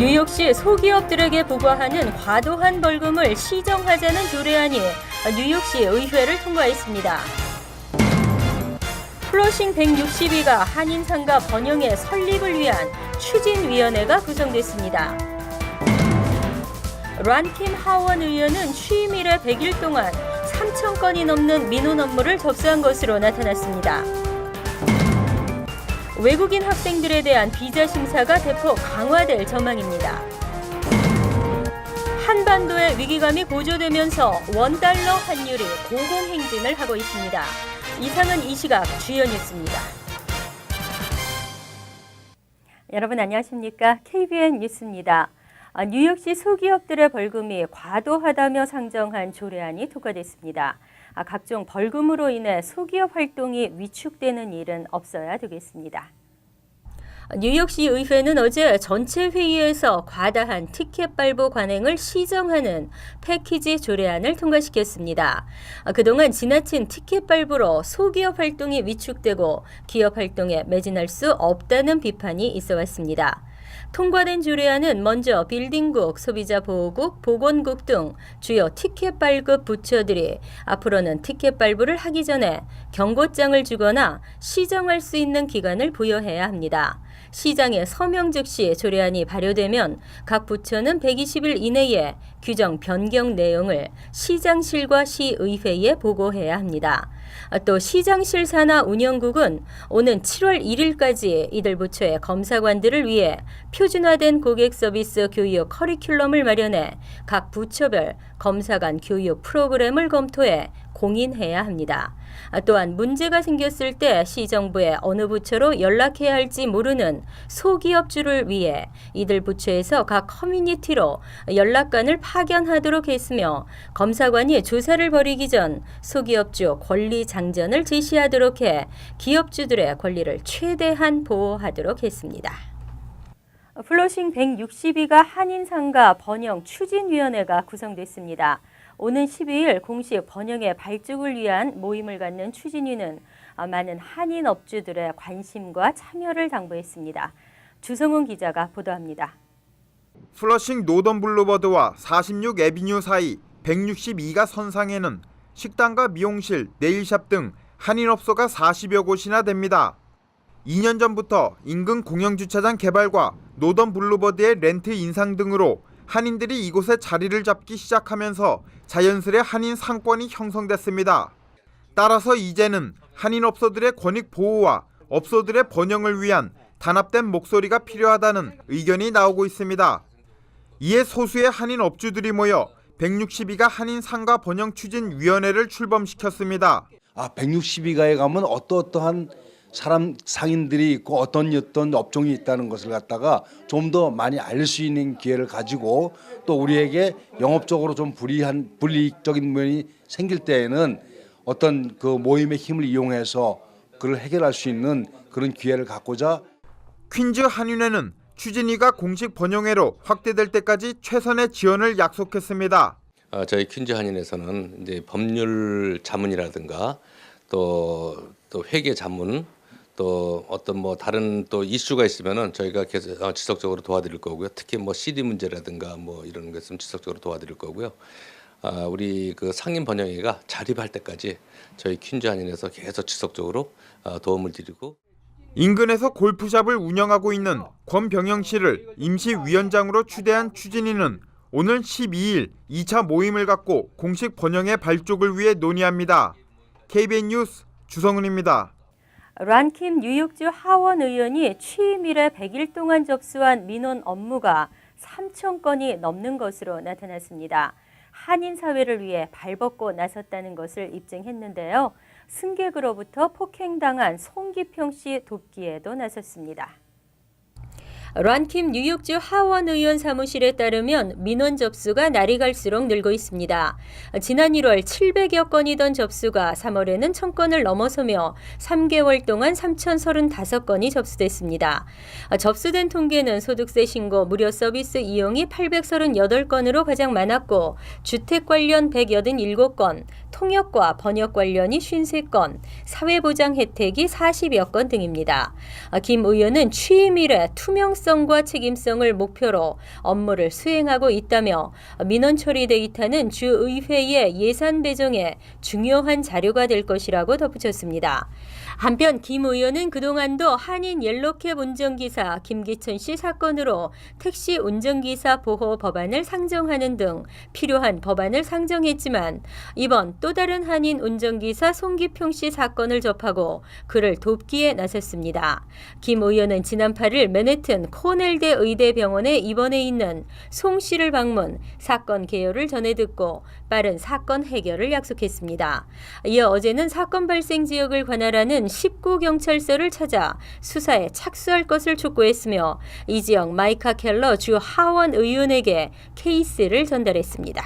뉴욕시 소기업들에게 부과하는 과도한 벌금을 시정하자는 조례안이 뉴욕시 의회를 통과했습니다. 플러싱 162가 한인 상가 번영의 설립을 위한 추진위원회가 구성됐습니다. 란킴 하원 의원은 취임 이래 100일 동안 3,000건이 넘는 민원 업무를 접수한 것으로 나타났습니다. 외국인 학생들에 대한 비자 심사가 대폭 강화될 전망입니다. 한반도의 위기감이 고조되면서 원달러 환율이 고공행진을 하고 있습니다. 이상은 이 시각 주요 뉴스입니다. 여러분 안녕하십니까? KBN 뉴스입니다. 뉴욕시 소기업들의 벌금이 과도하다며 상정한 조례안이 통과됐습니다. 각종 벌금으로 인해 소기업 활동이 위축되는 일은 없어야 되겠습니다. 뉴욕시 의회는 어제 전체 회의에서 과다한 티켓 발부 관행을 시정하는 패키지 조례안을 통과시켰습니다. 그동안 지나친 티켓 발부로 소기업 활동이 위축되고 기업 활동에 매진할 수 없다는 비판이 있어 왔습니다. 통과된 조례안은 먼저 빌딩국, 소비자보호국, 보건국 등 주요 티켓 발급 부처들이 앞으로는 티켓 발부를 하기 전에 경고장을 주거나 시정할 수 있는 기간을 부여해야 합니다. 시장에 서명 즉시 조례안이 발효되면 각 부처는 120일 이내에 규정 변경 내용을 시장실과 시의회에 보고해야 합니다. 또 시장실 산하 운영국은 오는 7월 1일까지 이들 부처의 검사관들을 위해 표준화된 고객 서비스 교육 커리큘럼을 마련해 각 부처별 검사관 교육 프로그램을 검토해 공인해야 합니다. 또한 문제가 생겼을 때 시정부의 어느 부처로 연락해야 할지 모르는 소기업주를 위해 이들 부처에서 각 커뮤니티로 연락관을 파견하도록 했으며 검사관이 조사를 벌이기 전 소기업주 권리 장전을 제시하도록 해 기업주들의 권리를 최대한 보호하도록 했습니다. 플러싱 162가 한인 상가 번영 추진위원회가 구성됐습니다. 오는 12일 공식 번영의 발족을 위한 모임을 갖는 추진위는 많은 한인 업주들의 관심과 참여를 당부했습니다. 주성훈 기자가 보도합니다. 플러싱 노던 블루버드와 46 애비뉴 사이 162가 선상에는 식당과 미용실, 네일샵 등 한인업소가 40여 곳이나 됩니다. 2년 전부터 인근 공영주차장 개발과 노던 블루버드의 렌트 인상 등으로 한인들이 이곳에 자리를 잡기 시작하면서 자연스레 한인 상권이 형성됐습니다. 따라서 이제는 한인업소들의 권익 보호와 업소들의 번영을 위한 단합된 목소리가 필요하다는 의견이 나오고 있습니다. 이에 소수의 한인 업주들이 모여 162가 한인 상가 번영 추진위원회를 출범시켰습니다. 162가에 가면 어떠한 상인들이 있고 어떤 업종이 있다는 것을 갖다가 좀 더 많이 알 수 있는 기회를 가지고 또 우리에게 영업적으로 좀 불이익적인 면이 생길 때에는 어떤 그 모임의 힘을 이용해서 그걸 해결할 수 있는 그런 기회를 갖고자 퀸즈 한인회는 추진위가 공식 번영회로 확대될 때까지 최선의 지원을 약속했습니다. 저희 퀸즈 한인회에서는 이제 법률 자문이라든가 또 회계 자문 또 어떤 다른 또 이슈가 있으면은 저희가 계속 지속적으로 도와드릴 거고요. 특히 CD 문제라든가 이런 것 있으면 지속적으로 도와드릴 거고요. 우리 그 상임 번영회가 자립할 때까지 저희 퀸즈 한인에서 계속 지속적으로 도움을 드리고 인근에서 골프샵을 운영하고 있는 권병영 씨를 임시위원장으로 추대한 추진위는 오늘 12일 2차 모임을 갖고 공식 번영회 발족을 위해 논의합니다. KBN 뉴스 주성훈입니다. 란킴 뉴욕주 하원 의원이 취임 이래 100일 동안 접수한 민원 업무가 3,000건이 넘는 것으로 나타났습니다. 한인 사회를 위해 발벗고 나섰다는 것을 입증했는데요. 승객으로부터 폭행당한 송기평 씨 돕기에도 나섰습니다. 란킴 뉴욕주 하원 의원 사무실에 따르면 민원 접수가 날이 갈수록 늘고 있습니다. 지난 1월 700여 건이던 접수가 3월에는 1,000건을 넘어서며 3개월 동안 3,035건이 접수됐습니다. 접수된 통계는 소득세 신고, 무료 서비스 이용이 838건으로 가장 많았고 주택 관련 187건, 통역과 번역 관련이 53건, 사회보장 혜택이 40여 건 등입니다. 김 의원은 취임 이래 투명성과 책임성을 목표로 업무를 수행하고 있다며 민원 처리 데이터는 주의회의 예산 배정에 중요한 자료가 될 것이라고 덧붙였습니다. 한편 김 의원은 그동안도 한인 옐로캡 운전기사 김기천 씨 사건으로 택시 운전기사 보호 법안을 상정하는 등 필요한 법안을 상정했지만 이번 또 다른 한인 운전기사 송기평 씨 사건을 접하고 그를 돕기에 나섰습니다. 김 의원은 지난 8일 맨해튼 코넬대 의대병원에 입원해 있는 송 씨를 방문, 사건 개요를 전해 듣고 빠른 사건 해결을 약속했습니다. 이어 어제는 사건 발생 지역을 관할하는 19경찰서를 찾아 수사에 착수할 것을 촉구했으며 이 지역 마이카 켈러 주 하원 의원에게 케이스를 전달했습니다.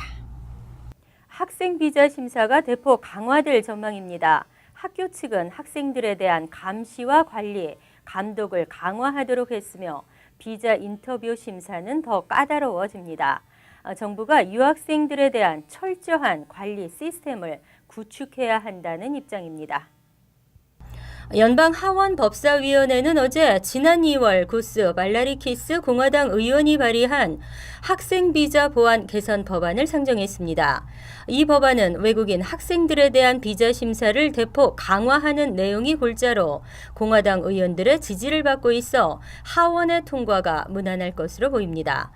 학생 비자 심사가 대폭 강화될 전망입니다. 학교 측은 학생들에 대한 감시와 관리, 감독을 강화하도록 했으며 비자 인터뷰 심사는 더 까다로워집니다. 정부가 유학생들에 대한 철저한 관리 시스템을 구축해야 한다는 입장입니다. 연방하원법사위원회는 어제 지난 2월 구스 발라리키스 공화당 의원이 발의한 학생비자 보안 개선 법안을 상정했습니다. 이 법안은 외국인 학생들에 대한 비자 심사를 대폭 강화하는 내용이 골자로 공화당 의원들의 지지를 받고 있어 하원의 통과가 무난할 것으로 보입니다.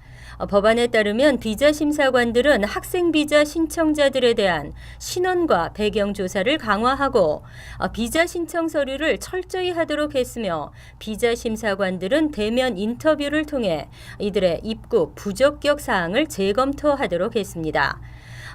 법안에 따르면 비자 심사관들은 학생 비자 신청자들에 대한 신원과 배경 조사를 강화하고 비자 신청 서류를 철저히 하도록 했으며 비자 심사관들은 대면 인터뷰를 통해 이들의 입국 부적격 사항을 재검토하도록 했습니다.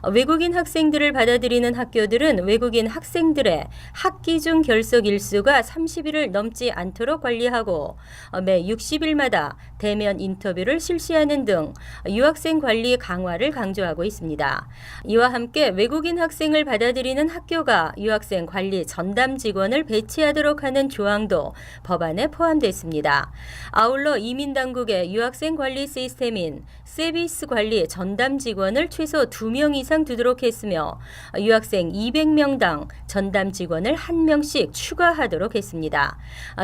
외국인 학생들을 받아들이는 학교들은 외국인 학생들의 학기 중 결석 일수가 30일을 넘지 않도록 관리하고 매 60일마다 대면 인터뷰를 실시하는 등 유학생 관리 강화를 강조하고 있습니다. 이와 함께 외국인 학생을 받아들이는 학교가 유학생 관리 전담 직원을 배치하도록 하는 조항도 법안에 포함됐습니다. 아울러 이민당국의 유학생 관리 시스템인 세비스 관리 전담 직원을 최소 2명 이상 두도록 했으며 유학생 200명당 전담 직원을 1명씩 추가하도록 했습니다.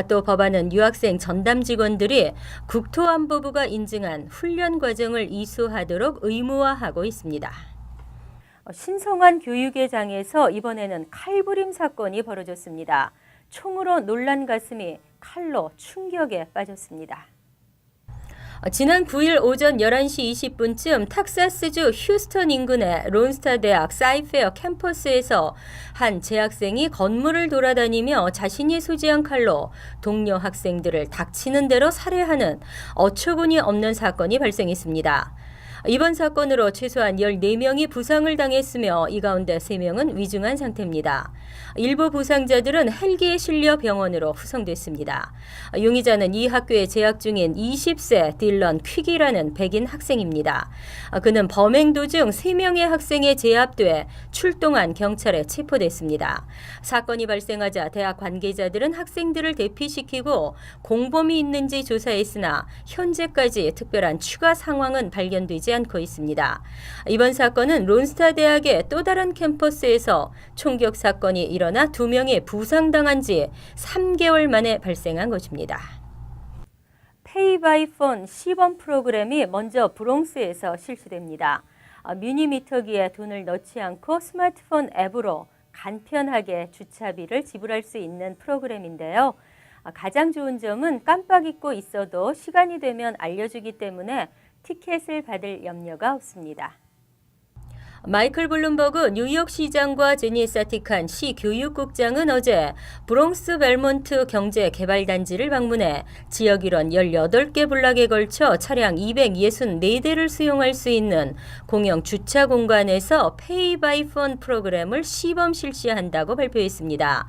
또 법안은 유학생 전담 직원들이 국토안보부가 인증한 훈련 과정을 이수하도록 의무화하고 있습니다. 신성한 교육의 장에서 이번에는 칼부림 사건이 벌어졌습니다. 총으로 놀란 가슴이 칼로 충격에 빠졌습니다. 지난 9일 오전 11시 20분쯤 텍사스주 휴스턴 인근의 론스타 대학 사이페어 캠퍼스에서 한 재학생이 건물을 돌아다니며 자신이 소지한 칼로 동료 학생들을 닥치는 대로 살해하는 어처구니 없는 사건이 발생했습니다. 이번 사건으로 최소한 14명이 부상을 당했으며 이 가운데 3명은 위중한 상태입니다. 일부 부상자들은 헬기에 실려 병원으로 후송됐습니다. 용의자는 이 학교에 재학 중인 20세 딜런 퀵이라는 백인 학생입니다. 그는 범행 도중 3명의 학생에 제압돼 출동한 경찰에 체포됐습니다. 사건이 발생하자 대학 관계자들은 학생들을 대피시키고 공범이 있는지 조사했으나 현재까지 특별한 추가 상황은 발견되지 않고 있습니다. 이번 사건은 론스타 대학의 또 다른 캠퍼스에서 총격 사건이 일어나 2명이 부상당한 지 3개월 만에 발생한 것입니다. 페이바이폰 시범 프로그램이 먼저 브롱스에서 실시됩니다. 미니미터기에 돈을 넣지 않고 스마트폰 앱으로 간편하게 주차비를 지불할 수 있는 프로그램인데요. 가장 좋은 점은 깜빡 잊고 있어도 시간이 되면 알려주기 때문에 티켓을 받을 염려가 없습니다. 마이클 블룸버그 뉴욕시장과 제니 사티칸 시 교육국장은 어제 브롱스 벨몬트 경제개발단지를 방문해 지역 일원 18개 블락에 걸쳐 차량 264대를 수용할 수 있는 공영 주차 공간에서 페이 바이 폰 프로그램을 시범 실시한다고 발표했습니다.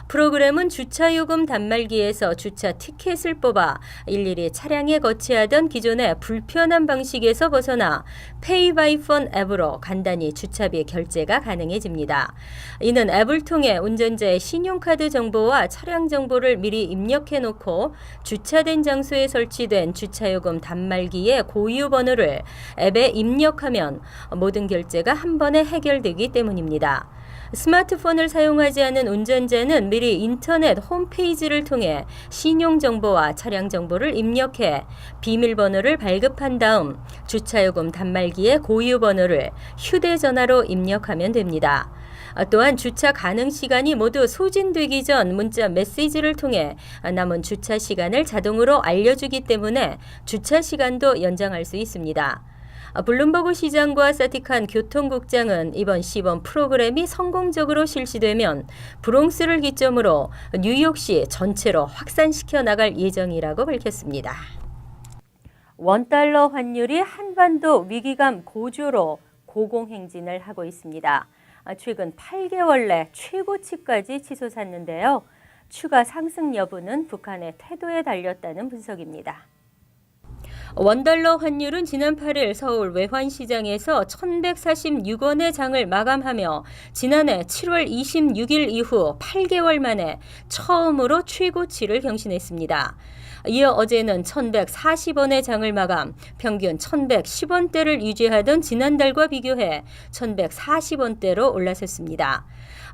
프로그램은 주차요금 단말기에서 주차 티켓을 뽑아 일일이 차량에 거치하던 기존의 불편한 방식에서 벗어나 페이바이폰 앱으로 간단히 주차비 결제가 가능해집니다. 이는 앱을 통해 운전자의 신용카드 정보와 차량 정보를 미리 입력해놓고 주차된 장소에 설치된 주차요금 단말기의 고유 번호를 앱에 입력하면 모든 결제가 한 번에 해결되기 때문입니다. 스마트폰을 사용하지 않은 운전자는 미리 인터넷 홈페이지를 통해 신용정보와 차량 정보를 입력해 비밀번호를 발급한 다음 주차요금 단말기의 고유번호를 휴대전화로 입력하면 됩니다. 또한 주차 가능 시간이 모두 소진되기 전 문자 메시지를 통해 남은 주차 시간을 자동으로 알려주기 때문에 주차 시간도 연장할 수 있습니다. 블룸버그 시장과 사티칸 교통국장은 이번 시범 프로그램이 성공적으로 실시되면 브롱스를 기점으로 뉴욕시 전체로 확산시켜 나갈 예정이라고 밝혔습니다. 원달러 환율이 한반도 위기감 고조로 고공행진을 하고 있습니다. 최근 8개월 내 최고치까지 치솟았는데요. 추가 상승 여부는 북한의 태도에 달렸다는 분석입니다. 원달러 환율은 지난 8일 서울 외환시장에서 1,146원의 장을 마감하며 지난해 7월 26일 이후 8개월 만에 처음으로 최고치를 경신했습니다. 이어 어제는 1,140원의 장을 마감, 평균 1,110원대를 유지하던 지난달과 비교해 1,140원대로 올라섰습니다.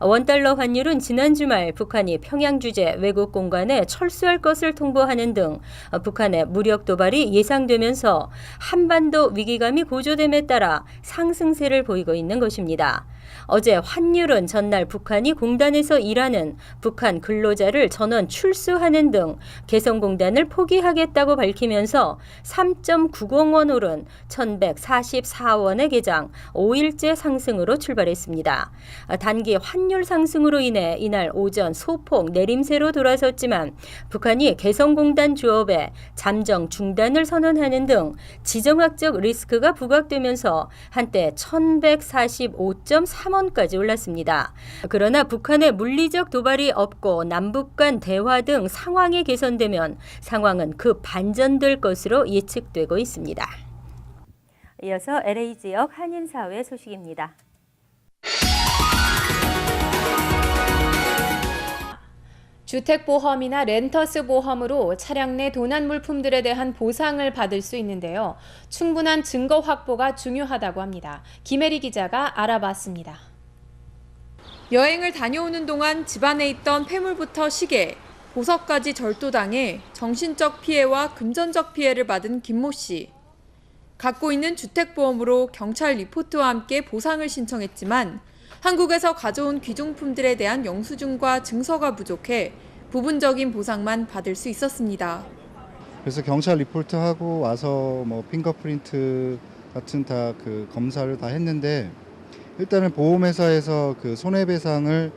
원달러 환율은 지난 주말 북한이 평양 주재 외국 공간에 철수할 것을 통보하는 등 북한의 무력 도발이 예상되면서 한반도 위기감이 고조됨에 따라 상승세를 보이고 있는 것입니다. 어제 환율은 전날 북한이 공단에서 일하는 북한 근로자를 전원 출수하는 등 개성공단을 포기하겠다고 밝히면서 3.90원 오른 1,144원의 개장 5일째 상승으로 출발했습니다. 단기 환율 상승으로 인해 이날 오전 소폭 내림세로 돌아섰지만 북한이 개성공단 조업에 잠정 중단을 선언하는 등 지정학적 리스크가 부각되면서 한때 1,145.3원까지 올랐습니다. 그러나 북한의 물리적 도발이 없고 남북 간 대화 등 상황이 개선되면 상황은 급 반전될 것으로 예측되고 있습니다. 이어서 LA 지역 한인사회 소식입니다. 주택보험이나 렌터스 보험으로 차량 내 도난 물품들에 대한 보상을 받을 수 있는데요. 충분한 증거 확보가 중요하다고 합니다. 김혜리 기자가 알아봤습니다. 여행을 다녀오는 동안 집안에 있던 폐물부터 시계, 보석까지 절도당해 정신적 피해와 금전적 피해를 받은 김모 씨. 갖고 있는 주택보험으로 경찰 리포트와 함께 보상을 신청했지만 한국에서 가져온 귀중품들에 대한 영수증과 증서가 부족해 부분적인 보상만 받을 수 있었습니다. 그래서 경찰 리포트하고 와서 뭐 핑거프린트 같은 다 그 검사를 다 했는데 일단은 보험회사에서 그 손해배상을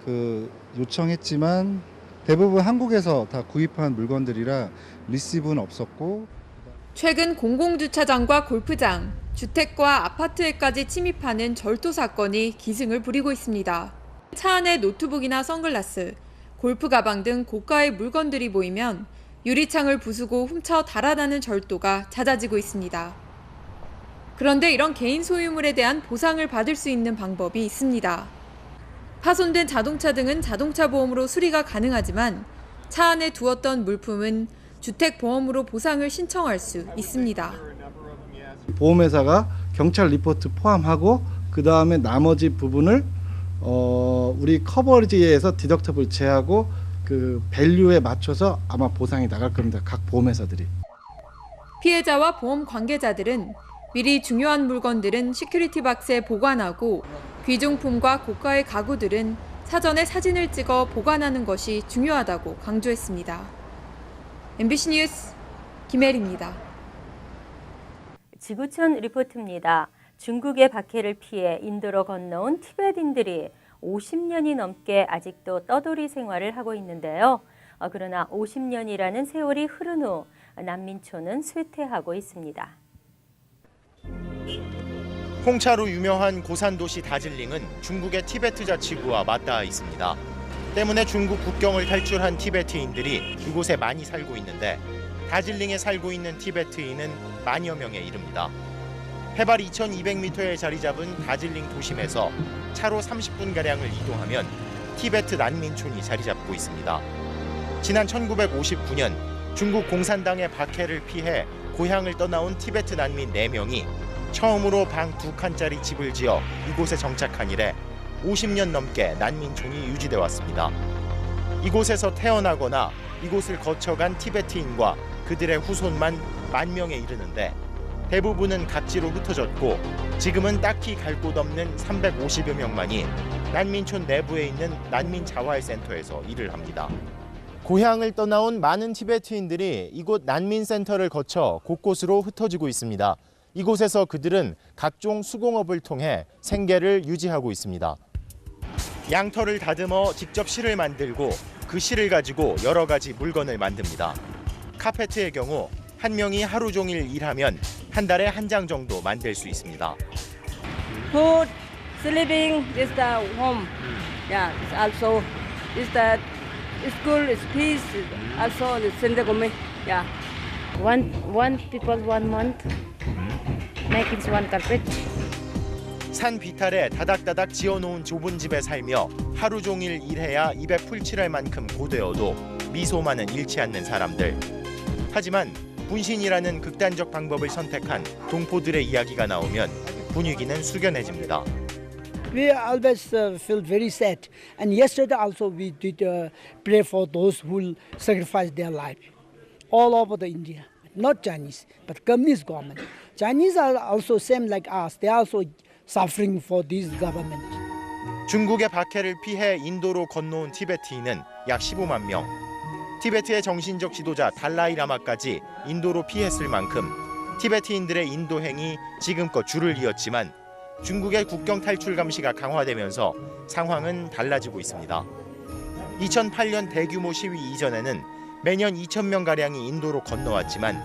그 요청했지만 대부분 한국에서 다 구입한 물건들이라 리시브는 없었고 최근 공공주차장과 골프장, 주택과 아파트에까지 침입하는 절도 사건이 기승을 부리고 있습니다. 차 안에 노트북이나 선글라스, 골프 가방 등 고가의 물건들이 보이면 유리창을 부수고 훔쳐 달아나는 절도가 잦아지고 있습니다. 그런데 이런 개인 소유물에 대한 보상을 받을 수 있는 방법이 있습니다. 파손된 자동차 등은 자동차 보험으로 수리가 가능하지만 차 안에 두었던 물품은 주택보험으로 보상을 신청할 수 있습니다. 보험회사가 경찰 리포트 포함하고 그 다음에 나머지 부분을 우리 커버리지에서 디덕터블 제하고 그 밸류에 맞춰서 아마 보상이 나갈 겁니다. 각 보험회사들이. 피해자와 보험 관계자들은 미리 중요한 물건들은 시큐리티 박스에 보관하고 귀중품과 고가의 가구들은 사전에 사진을 찍어 보관하는 것이 중요하다고 강조했습니다. MBC 뉴스 김혜리입니다. 지구촌 리포트입니다. 중국의 박해를 피해 인도로 건너온 티베트인들이 50년이 넘게 아직도 떠돌이 생활을 하고 있는데요. 그러나 50년이라는 세월이 흐른 후 난민촌은 쇠퇴하고 있습니다. 홍차로 유명한 고산도시 다즐링은 중국의 티베트 자치구와 맞닿아 있습니다. 때문에 중국 국경을 탈출한 티베트인들이 이곳에 많이 살고 있는데 다즐링에 살고 있는 티베트인은 만여 명에 이릅니다. 해발 2200m에 자리 잡은 다즐링 도심에서 차로 30분가량을 이동하면 티베트 난민촌이 자리 잡고 있습니다. 지난 1959년 중국 공산당의 박해를 피해 고향을 떠나온 티베트 난민 4명이 처음으로 방 2칸짜리 집을 지어 이곳에 정착한 이래 50년 넘게 난민촌이 유지돼 왔습니다. 이곳에서 태어나거나 이곳을 거쳐간 티베트인과 그들의 후손만 10,000명에 이르는데 대부분은 각지로 흩어졌고 지금은 딱히 갈 곳 없는 350여 명만이 난민촌 내부에 있는 난민자활센터에서 일을 합니다. 고향을 떠나온 많은 티베트인들이 이곳 난민센터를 거쳐 곳곳으로 흩어지고 있습니다. 이곳에서 그들은 각종 수공업을 통해 생계를 유지하고 있습니다. 양털을 다듬어 직접 실을 만들고 그 실을 가지고 여러 가지 물건을 만듭니다. 카페트의 경우 한 명이 하루 종일 일하면 한 달에 한 장 정도 만들 수 있습니다. Food, sleeping, is the home. Yeah, it's also is the school, is peace, also the center government. Yeah. One people 1 month making one carpet. 산 비탈에 다닥다닥 지어놓은 좁은 집에 살며 하루 종일 일해야 입에 풀칠할 만큼 고되어도 미소만은 잃지 않는 사람들. 하지만 분신이라는 극단적 방법을 선택한 동포들의 이야기가 나오면 분위기는 숙연해집니다. We always feel very sad. And yesterday also we did pray for those who sacrificed their life all over the India. Not Chinese, but communist government. Chinese are also same like us. They are also suffering for this government. 중국의 박해를 피해 인도로 건너온 티베트인은 약 15만 명. 티베트의 정신적 지도자 달라이라마까지 인도로 피했을 만큼 티베트인들의 인도행이 지금껏 줄을 이었지만 중국의 국경 탈출 감시가 강화되면서 상황은 달라지고 있습니다. 2008년 대규모 시위 이전에는 매년 2,000명가량이 인도로 건너왔지만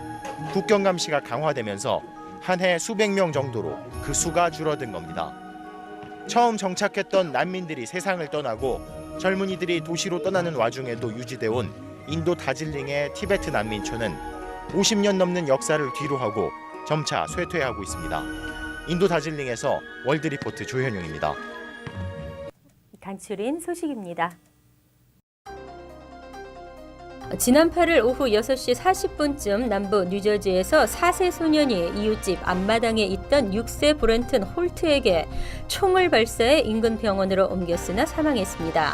국경 감시가 강화되면서 한 해 수백 명 정도로 그 수가 줄어든 겁니다. 처음 정착했던 난민들이 세상을 떠나고 젊은이들이 도시로 떠나는 와중에도 유지돼 온 인도 다질링의 티베트 난민촌은 50년 넘는 역사를 뒤로하고 점차 쇠퇴하고 있습니다. 인도 다질링에서 월드리포트 조현용입니다. 간추린 소식입니다. 지난 8일 오후 6시 40분쯤 남부 뉴저지에서 4세 소년이 이웃집 앞마당에 있던 6세 브렌튼 홀트에게 총을 발사해 인근 병원으로 옮겼으나 사망했습니다.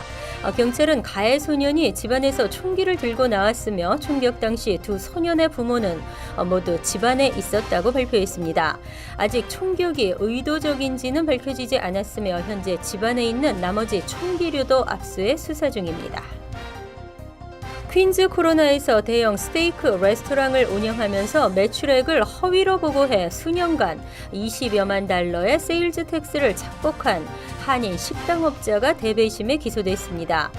경찰은 가해 소년이 집안에서 총기를 들고 나왔으며 총격 당시 두 소년의 부모는 모두 집안에 있었다고 발표했습니다. 아직 총격이 의도적인지는 밝혀지지 않았으며 현재 집안에 있는 나머지 총기류도 압수해 수사 중입니다. 퀸즈 코로나에서 대형 스테이크 레스토랑을 운영하면서 매출액을 허위로 보고해 수년간 20여만 달러의 세일즈 텍스를 착복한 한인 식당업자가 대배심에 기소됐습니다.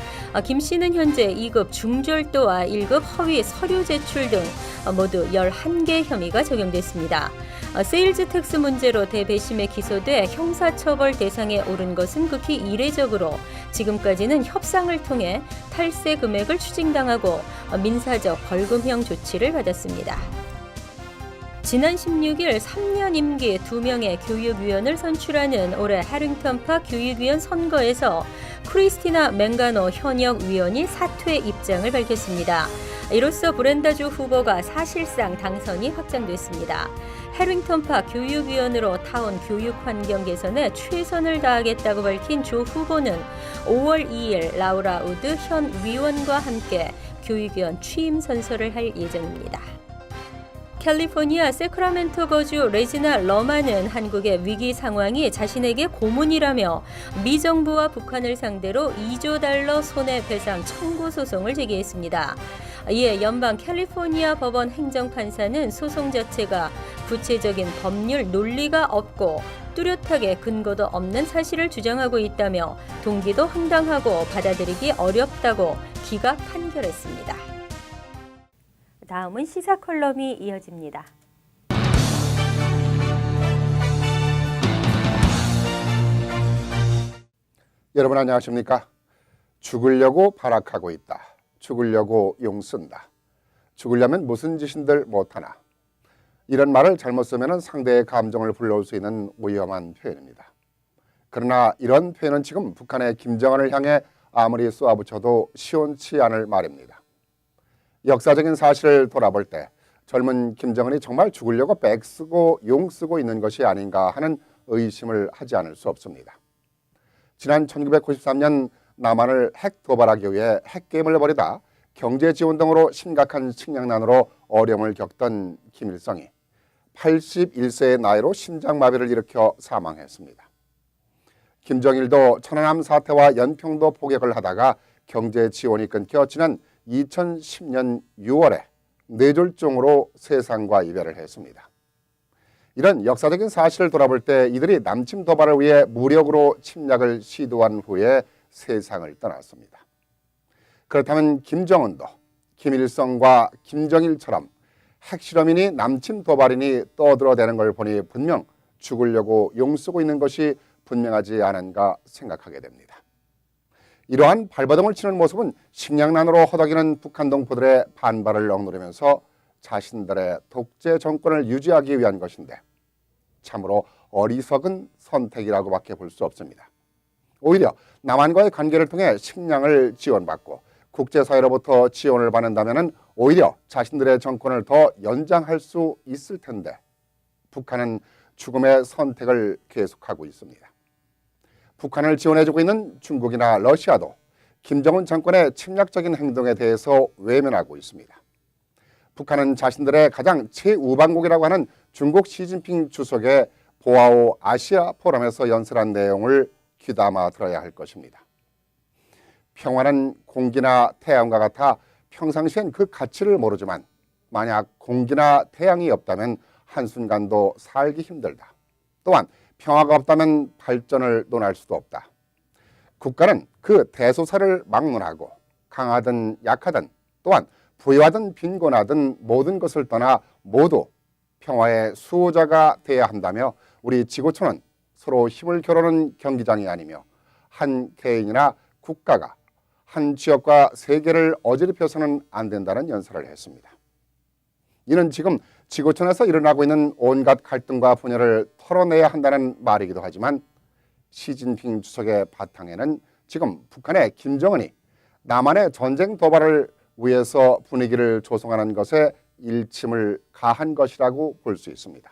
김 씨는 현재 2급 중절도와 1급 허위 서류 제출 등 모두 11개 혐의가 적용됐습니다. 세일즈 텍스 문제로 대배심에 기소돼 형사처벌 대상에 오른 것은 극히 이례적으로 지금까지는 협상을 통해 탈세 금액을 추징당하고 민사적 벌금형 조치를 받았습니다. 지난 16일 3년 임기 2명의 교육위원을 선출하는 올해 해링턴파 교육위원 선거에서 크리스티나 맹가노 현역 위원이 사퇴 입장을 밝혔습니다. 이로써 브렌다주 후보가 사실상 당선이 확정됐습니다. 해링턴파 교육위원으로 타운 교육 환경 개선에 최선을 다하겠다고 밝힌 조 후보는 5월 2일 라우라 우드 현 위원과 함께 교육위원 취임 선서를 할 예정입니다. 캘리포니아 세크라멘토 거주 레지나 러마는 한국의 위기 상황이 자신에게 고문이라며 미 정부와 북한을 상대로 2조 달러 손해배상 청구 소송을 제기했습니다. 이에 연방 캘리포니아 법원 행정판사는 소송 자체가 구체적인 법률 논리가 없고 뚜렷하게 근거도 없는 사실을 주장하고 있다며 동기도 황당하고 받아들이기 어렵다고 기각 판결했습니다. 다음은 시사 컬럼이 이어집니다. 여러분 안녕하십니까? 죽으려고 발악하고 있다. 죽으려고 용 쓴다. 죽으려면 무슨 짓인들 못하나. 이런 말을 잘못 쓰면 상대의 감정을 불러올 수 있는 위험한 표현입니다. 그러나 이런 표현은 지금 북한의 김정은을 향해 아무리 쏘아붙여도 시원치 않을 말입니다. 역사적인 사실을 돌아볼 때 젊은 김정은이 정말 죽으려고 백 쓰고 용 쓰고 있는 것이 아닌가 하는 의심을 하지 않을 수 없습니다. 지난 1993년 남한을 핵 도발하기 위해 핵게임을 벌이다 경제 지원 등으로 심각한 식량난으로 어려움을 겪던 김일성이 81세의 나이로 심장마비를 일으켜 사망했습니다. 김정일도 천안함 사태와 연평도 포격을 하다가 경제 지원이 끊겨 지난 2010년 6월에 뇌졸중으로 세상과 이별을 했습니다. 이런 역사적인 사실을 돌아볼 때 이들이 남침 도발을 위해 무력으로 침략을 시도한 후에 세상을 떠났습니다. 그렇다면 김정은도 김일성과 김정일처럼 핵실험이니 남침 도발이니 떠들어대는 걸 보니 분명 죽으려고 용쓰고 있는 것이 분명하지 않은가 생각하게 됩니다. 이러한 발버둥을 치는 모습은 식량난으로 허덕이는 북한 동포들의 반발을 억누르면서 자신들의 독재 정권을 유지하기 위한 것인데 참으로 어리석은 선택이라고밖에 볼 수 없습니다. 오히려 남한과의 관계를 통해 식량을 지원받고 국제사회로부터 지원을 받는다면 오히려 자신들의 정권을 더 연장할 수 있을 텐데 북한은 죽음의 선택을 계속하고 있습니다. 북한을 지원해주고 있는 중국이나 러시아도 김정은 정권의 침략적인 행동에 대해서 외면하고 있습니다. 북한은 자신들의 가장 최우방국이라고 하는 중국 시진핑 주석의 보아오 아시아 포럼에서 연설한 내용을 귀담아 들어야 할 것입니다. 평화는 공기나 태양과 같아 평상시엔 그 가치를 모르지만 만약 공기나 태양이 없다면 한순간도 살기 힘들다. 또한 평화가 없다면 발전을 논할 수도 없다. 국가는 그 대소사를 막론하고 강하든 약하든 또한 부유하든 빈곤하든 모든 것을 떠나 모두 평화의 수호자가 돼야 한다며 우리 지구촌은 서로 힘을 겨루는 경기장이 아니며 한 개인이나 국가가 한 지역과 세계를 어지럽혀서는 안 된다는 연설을 했습니다. 이는 지금 지구촌에서 일어나고 있는 온갖 갈등과 분열을 털어내야 한다는 말이기도 하지만 시진핑 주석의 바탕에는 지금 북한의 김정은이 남한의 전쟁 도발을 위해서 분위기를 조성하는 것에 일침을 가한 것이라고 볼 수 있습니다.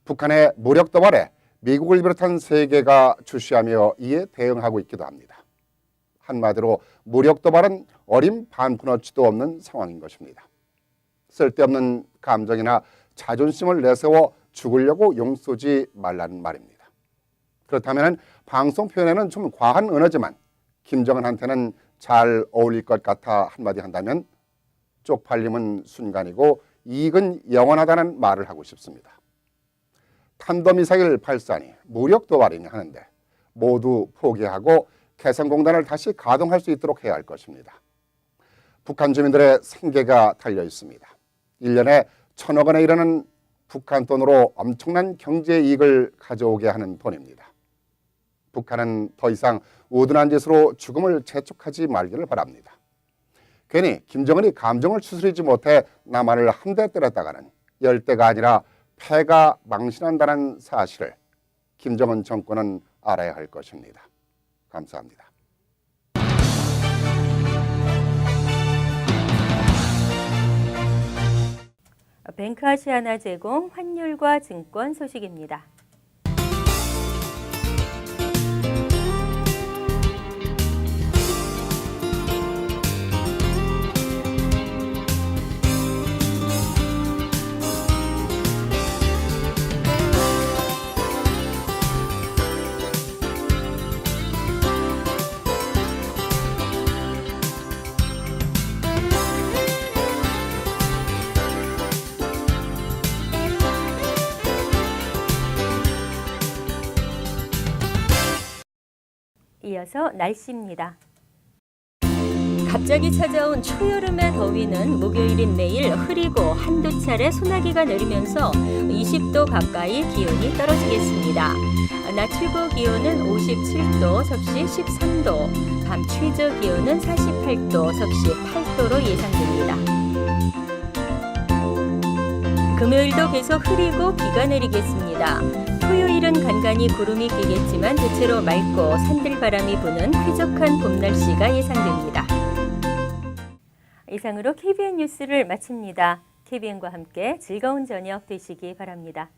북한의 무력 도발에 미국을 비롯한 세계가 주시하며 이에 대응하고 있기도 합니다. 한마디로 무력 도발은 어림 반푼어치도 없는 상황인 것입니다. 쓸데없는 감정이나 자존심을 내세워 죽으려고 용서지 말라는 말입니다. 그렇다면 방송 표현에는 좀 과한 언어지만 김정은한테는 잘 어울릴 것 같아 한마디 한다면 쪽팔림은 순간이고 이익은 영원하다는 말을 하고 싶습니다. 탄도미사일 발사니 무력 도발이니 하는데 모두 포기하고 개성공단을 다시 가동할 수 있도록 해야 할 것입니다. 북한 주민들의 생계가 달려 있습니다. 1년에 1,000억 원에 이르는 북한 돈으로 엄청난 경제 이익을 가져오게 하는 돈입니다. 북한은 더 이상 우둔한 짓으로 죽음을 재촉하지 말기를 바랍니다. 괜히 김정은이 감정을 추스리지 못해 남한을 한 대 때렸다가는 10대가 아니라 패가 망신한다는 사실을 김정은 정권은 알아야 할 것입니다. 감사합니다. 뱅크아시아나 제공 환율과 증권 소식입니다. 이어서 날씨입니다. 갑자기 찾아온 초여름의 더위는 목요일인 내일 흐리고 한두 차례 소나기가 내리면서 20도 가까이 기온이 떨어지겠습니다. 낮 최고 기온은 57도, 섭씨 13도, 밤 최저 기온은 48도, 섭씨 8도로 예상됩니다. 금요일도 계속 흐리고 비가 내리겠습니다. 토요일은 간간히 구름이 끼겠지만 대체로 맑고 산들바람이 부는 쾌적한 봄 날씨가 예상됩니다. 이상으로 KBN 뉴스를 마칩니다. KBN과 함께 즐거운 저녁 되시기 바랍니다.